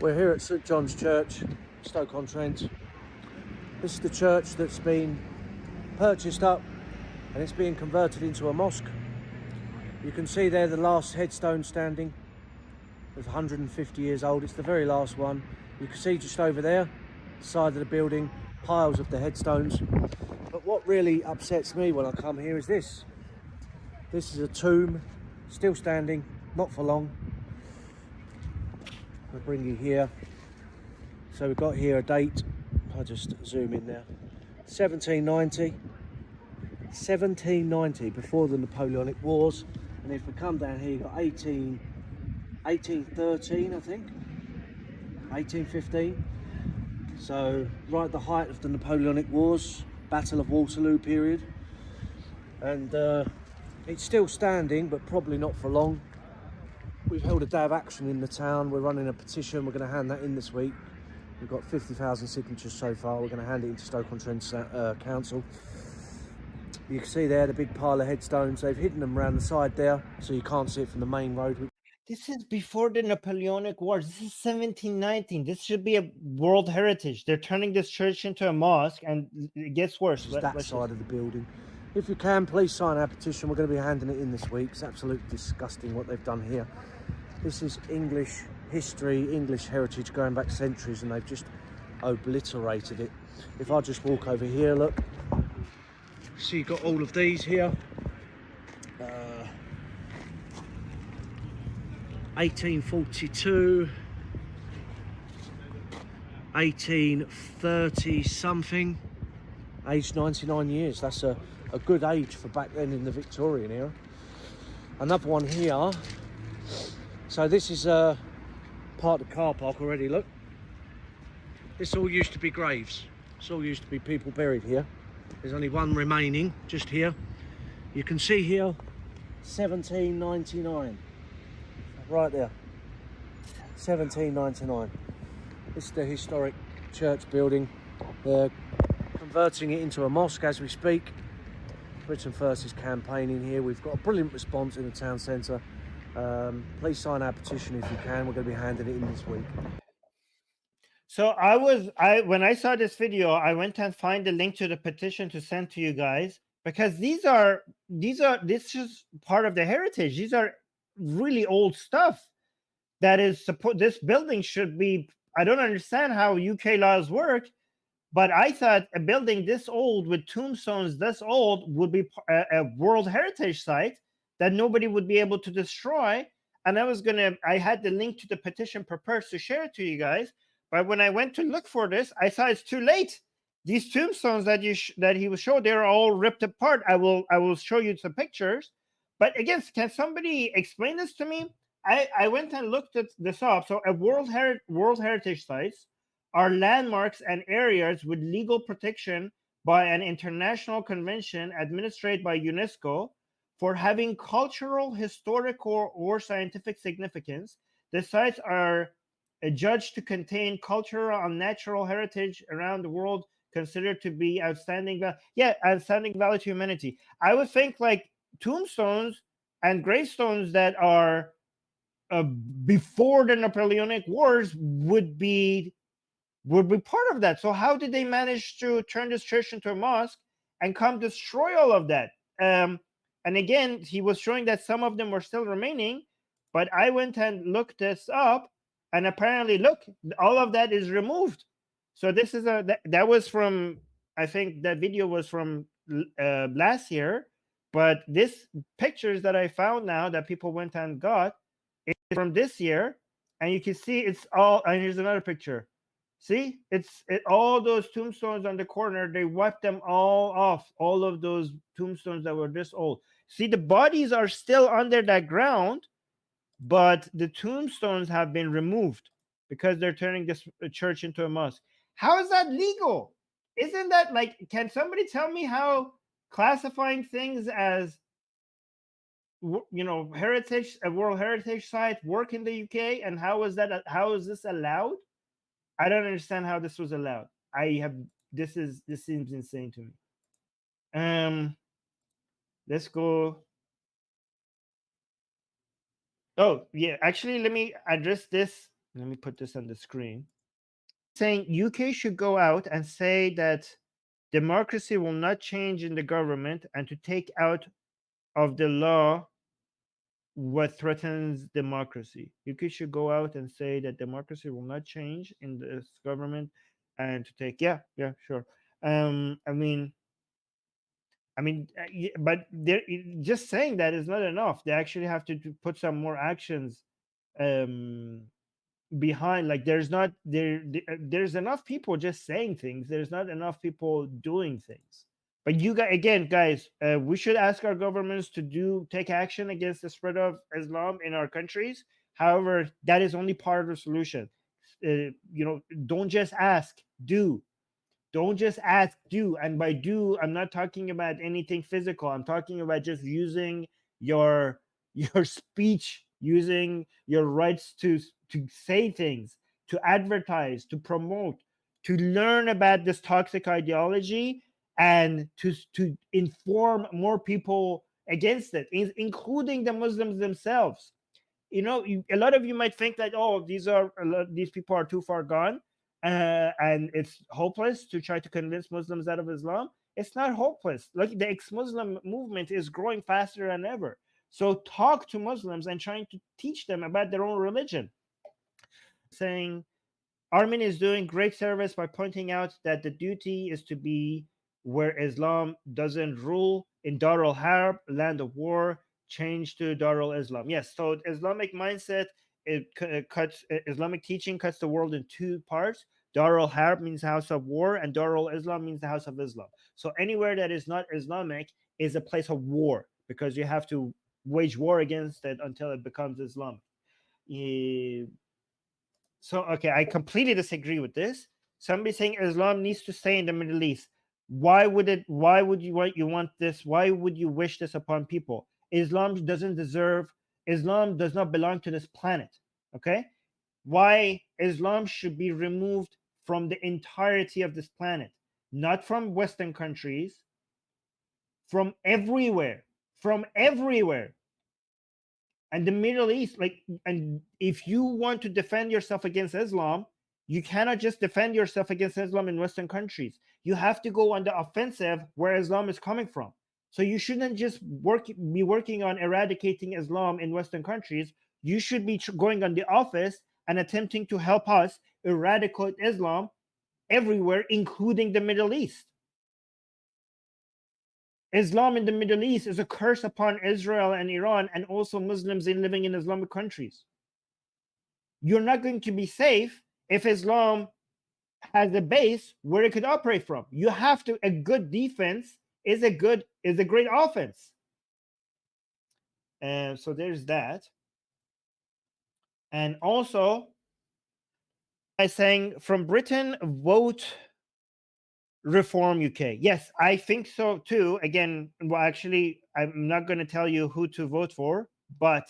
We're here at St John's Church, Stoke-on-Trent. This is the church that's been purchased up and it's being converted into a mosque. You can see there the last headstone standing. It's 150 years old. It's the very last one. You can see just over there, side of the building, piles of the headstones. But what really upsets me when I come here is this. This is a tomb, still standing, not for long. I'll bring you here. So we've got here a date. I'll just zoom in there. 1790. 1790, before the Napoleonic Wars. And if we come down here, you've got 1813, I think. 1815. So right at the height of the Napoleonic Wars, Battle of Waterloo period. And it's still standing, but probably not for long. We've held a day of action in the town. We're running a petition. We're going to hand that in this week. We've got 50,000 signatures so far. We're going to hand it into Stoke-on-Trent Council. You can see there the big pile of headstones. They've hidden them around the side there, so you can't see it from the main road. This is before the Napoleonic Wars. This is 1719. This should be a World Heritage. They're turning this church into a mosque, and it gets worse. That side of the building. If you can, please sign our petition. We're going to be handing it in this week. It's absolutely disgusting what they've done here. This is English history, English heritage going back centuries, and they've just obliterated it. If I just walk over here, look. So you've got all of these here. 1842, 1830 something, aged 99 years. That's a good age for back then in the Victorian era. Another one here. So this is part of the car park already, look. This all used to be graves. This all used to be people buried here. There's only one remaining just here. You can see here 1799. Right there. 1799. This is the historic church building. They're converting it into a mosque as we speak. Britain First is campaigning here. We've got a brilliant response in the town centre. Please sign our petition if you can. We're going to be handing it in this week. So when I saw this video, I went and find the link to the petition to send to you guys, because this is part of the heritage. These are really old stuff that is this building should be. I don't understand how UK laws work, but I thought a building this old with tombstones this old would be a World Heritage site that nobody would be able to destroy. And I had the link to the petition prepared to share it to you guys. But when I went to look for this, I saw it's too late. These tombstones that he was showed, they're all ripped apart. I will show you some pictures. But again, can somebody explain this to me? I went and looked at this up. So a World Heritage sites are landmarks and areas with legal protection by an international convention administered by UNESCO for having cultural, historical, or scientific significance. The sites are judged to contain cultural and natural heritage around the world considered to be outstanding value to humanity. I would think like tombstones and gravestones that are before the Napoleonic Wars would be part of that. So how did they manage to turn this church into a mosque and come destroy all of that? And again, he was showing that some of them were still remaining, but I went and looked this up, and apparently, look, all of that is removed. So this is that was from, I think that video was from last year, but this pictures that I found now that people went and got is from this year, and you can see it's all. And here's another picture. See, all those tombstones on the corner. They wiped them all off. All of those tombstones that were this old. See, the bodies are still under that ground, but the tombstones have been removed because they're turning this church into a mosque. How is that legal? Isn't that like? Can somebody tell me how classifying things as heritage, a World Heritage site, work in the UK, and how is this allowed? I don't understand how this was allowed. This seems insane to me. Let's go. Oh yeah, actually, let me address this Let me put this on the screen. Saying UK should go out and say that democracy will not change in the government and to take out of the law what threatens democracy. UK should go out and say that democracy will not change in this government and to take, yeah, sure. I mean, but they're just saying that is not enough. They actually have to put some more actions um behind. Like there's enough people just saying things, there's not enough people doing things. But you guys, again, guys, we should ask our governments to take action against the spread of Islam in our countries. However, that is only part of the solution. Don't just ask, do. Don't just ask, do. And by do, I'm not talking about anything physical. I'm talking about just using your your speech, using your rights to say things, to advertise, to promote, to learn about this toxic ideology, and to inform more people against it, including the Muslims themselves. A lot of you might think that, oh, these people are too far gone, and it's hopeless to try to convince Muslims out of Islam. It's not hopeless. Like, the ex-Muslim movement is growing faster than ever. So talk to Muslims and trying to teach them about their own religion. Saying Armin is doing great service by pointing out that the duty is to be where Islam doesn't rule, in Dar al Harb, land of war, change to Dar al Islam. Yes, so Islamic mindset, Islamic teaching cuts the world in two parts. Dar al Harb means house of war, and Dar al Islam means the house of Islam. So anywhere that is not Islamic is a place of war, because you have to wage war against it until it becomes Islamic. So, okay, I completely disagree with this. Somebody saying Islam needs to stay in the Middle East. Why would it? Why would you want this? Why would you wish this upon people? Islam doesn't deserve. Islam does not belong to this planet. Okay, why Islam should be removed from the entirety of this planet, not from Western countries, from everywhere, from everywhere. And the Middle East, and if you want to defend yourself against Islam, you cannot just defend yourself against Islam in Western countries. You have to go on the offensive where Islam is coming from. So you shouldn't just be working on eradicating Islam in Western countries. You should be going on the office and attempting to help us eradicate Islam everywhere, including the Middle East. Islam in the Middle East is a curse upon Israel and Iran, and also Muslims living in Islamic countries. You're not going to be safe if Islam has a base where it could operate from. You have to. A good defense is a great offense. And so there's that. And also, I saying from Britain, vote Reform UK. Yes, I think so too. Again, well, actually, I'm not going to tell you who to vote for, but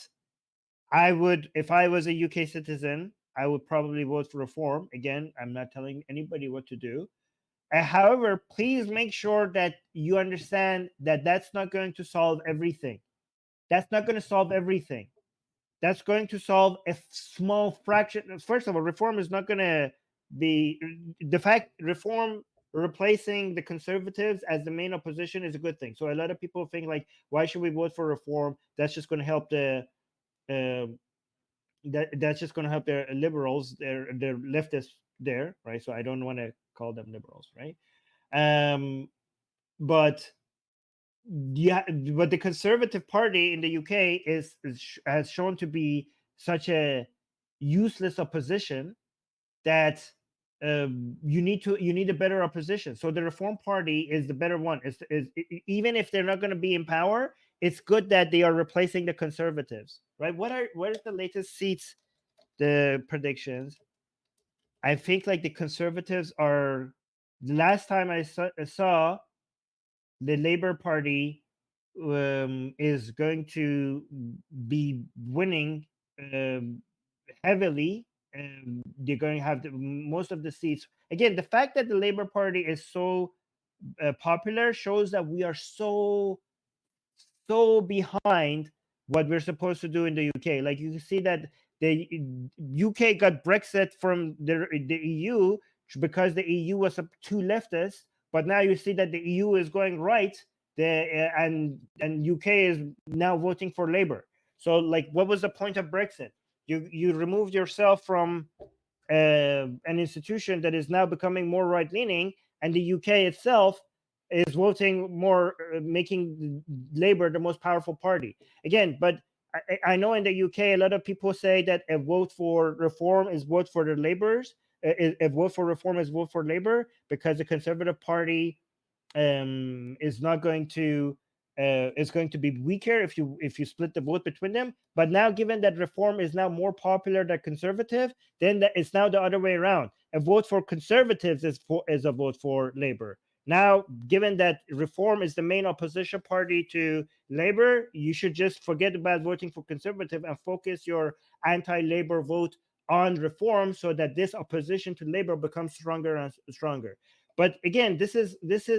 I would, if I was a UK citizen, I would probably vote for Reform. Again, I'm not telling anybody what to do. However, please make sure that you understand that that's not going to solve everything. That's not going to solve everything. That's going to solve a small fraction. First of all, Reform is not going to be the fact. Reform replacing the Conservatives as the main opposition is a good thing. So a lot of people think, like, why should we vote for Reform? That's just going to help the that's just going to help their liberals, their leftists there, right? So I don't want to call them liberals, right? But yeah, but the Conservative Party in the UK has shown to be such a useless opposition that you need a better opposition. So the Reform Party is the better one. Even if they're not going to be in power, it's good that they are replacing the Conservatives, right? What is the latest seats? The predictions. I think like the Conservatives are. The last time I saw the Labour Party is going to be winning heavily. They're going to have most of the seats. Again, the fact that the Labour Party is so popular shows that we are so behind what we're supposed to do in the UK. Like, you can see that the UK got Brexit from the EU because the EU was too leftist, but now you see that the EU is going right, and UK is now voting for Labour. So like, what was the point of Brexit? You removed yourself from an institution that is now becoming more right-leaning, and the UK itself is voting more, making Labour the most powerful party again. But I know in the UK, a lot of people say that a vote for reform is vote for the Labourers. A vote for reform is vote for Labour, because the Conservative Party is not going to is going to be weaker if you split the vote between them. But now, given that reform is now more popular than conservative, then it's now the other way around. A vote for conservatives is a vote for Labour. Now, given that reform is the main opposition party to Labour, you should just forget about voting for conservative and focus your anti-Labour vote on reform, so that this opposition to Labour becomes stronger and stronger. But again, this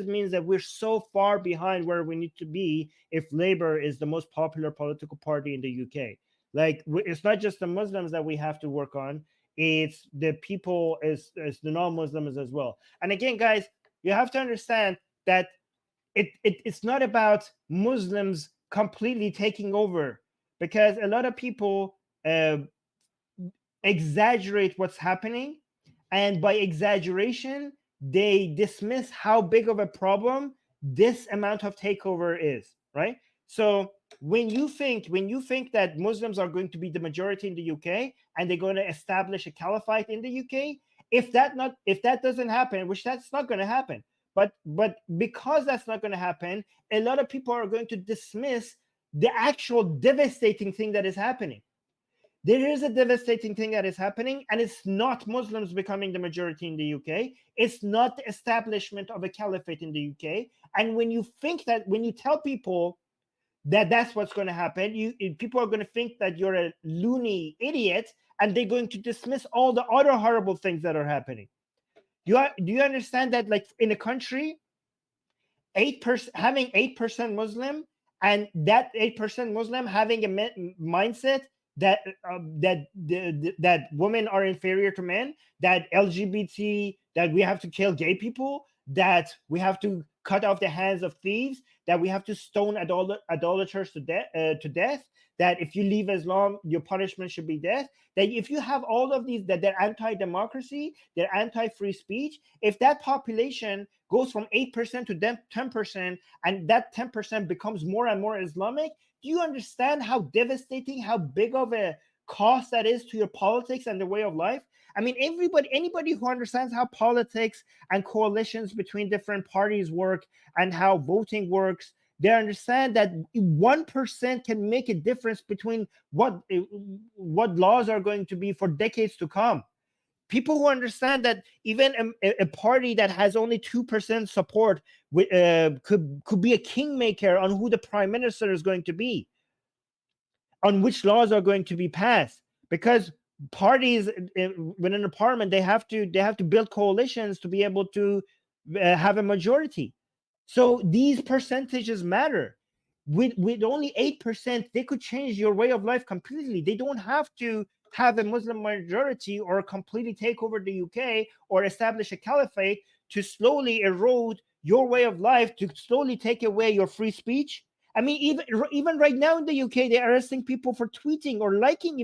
means that we're so far behind where we need to be if Labour is the most popular political party in the UK. Like, it's not just the Muslims that we have to work on; it's the people, as the non-Muslims as well. And again, guys, you have to understand that it's not about Muslims completely taking over, because a lot of people exaggerate what's happening, and by exaggeration, they dismiss how big of a problem this amount of takeover is, right? So when you think that Muslims are going to be the majority in the UK and they're going to establish a caliphate in the UK, if that doesn't happen, which that's not going to happen, but because that's not going to happen, a lot of people are going to dismiss the actual devastating thing that is happening. There is a devastating thing that is happening, and it's not Muslims becoming the majority in the UK. It's not the establishment of a caliphate in the UK. And when you tell people that that's what's going to happen, people are going to think that you're a loony idiot, and they're going to dismiss all the other horrible things that are happening. Do you understand that, like, in a country, 8% having 8% Muslim, and that 8% Muslim having a mindset that that women are inferior to men, that LGBT, that we have to kill gay people, that we have to cut off the hands of thieves, that we have to stone idolaters to death, that if you leave Islam, your punishment should be death, that if you have all of these, that they're anti-democracy, they're anti-free speech, if that population goes from 8% to 10%, and that 10% becomes more and more Islamic, do you understand how devastating, how big of a cost that is to your politics and the way of life? I mean, anybody who understands how politics and coalitions between different parties work and how voting works, they understand that 1% can make a difference between what laws are going to be for decades to come. People who understand that even a party that has only 2% support could be a kingmaker on who the prime minister is going to be, on which laws are going to be passed, because parties within a parliament, they have to build coalitions to be able to have a majority. So these percentages matter. With only 8%, they could change your way of life completely. They don't have to have a Muslim majority or completely take over the UK or establish a caliphate to slowly erode your way of life, to slowly take away your free speech. I mean, even right now in the UK, they're arresting people for tweeting or liking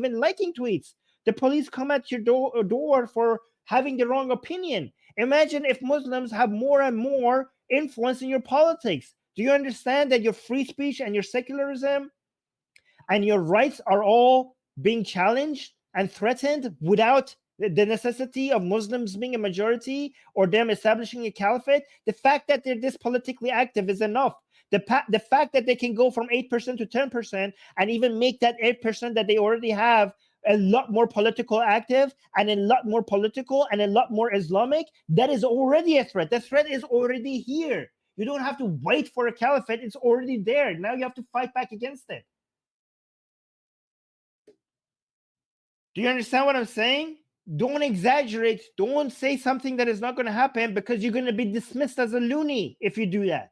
tweets. The police come at your door for having the wrong opinion. Imagine if Muslims have more and more influence in your politics. Do you understand that your free speech and your secularism and your rights are all being challenged and threatened without the necessity of Muslims being a majority or them establishing a caliphate? The fact that they're this politically active is enough. The fact that they can go from 8% to 10% and even make that 8% that they already have a lot more political active and a lot more political and a lot more Islamic, that is already a threat. The threat is already here. You don't have to wait for a caliphate. It's already there. Now you have to fight back against it. Do you understand what I'm saying? Don't exaggerate. Don't say something that is not going to happen, because you're going to be dismissed as a loony if you do that.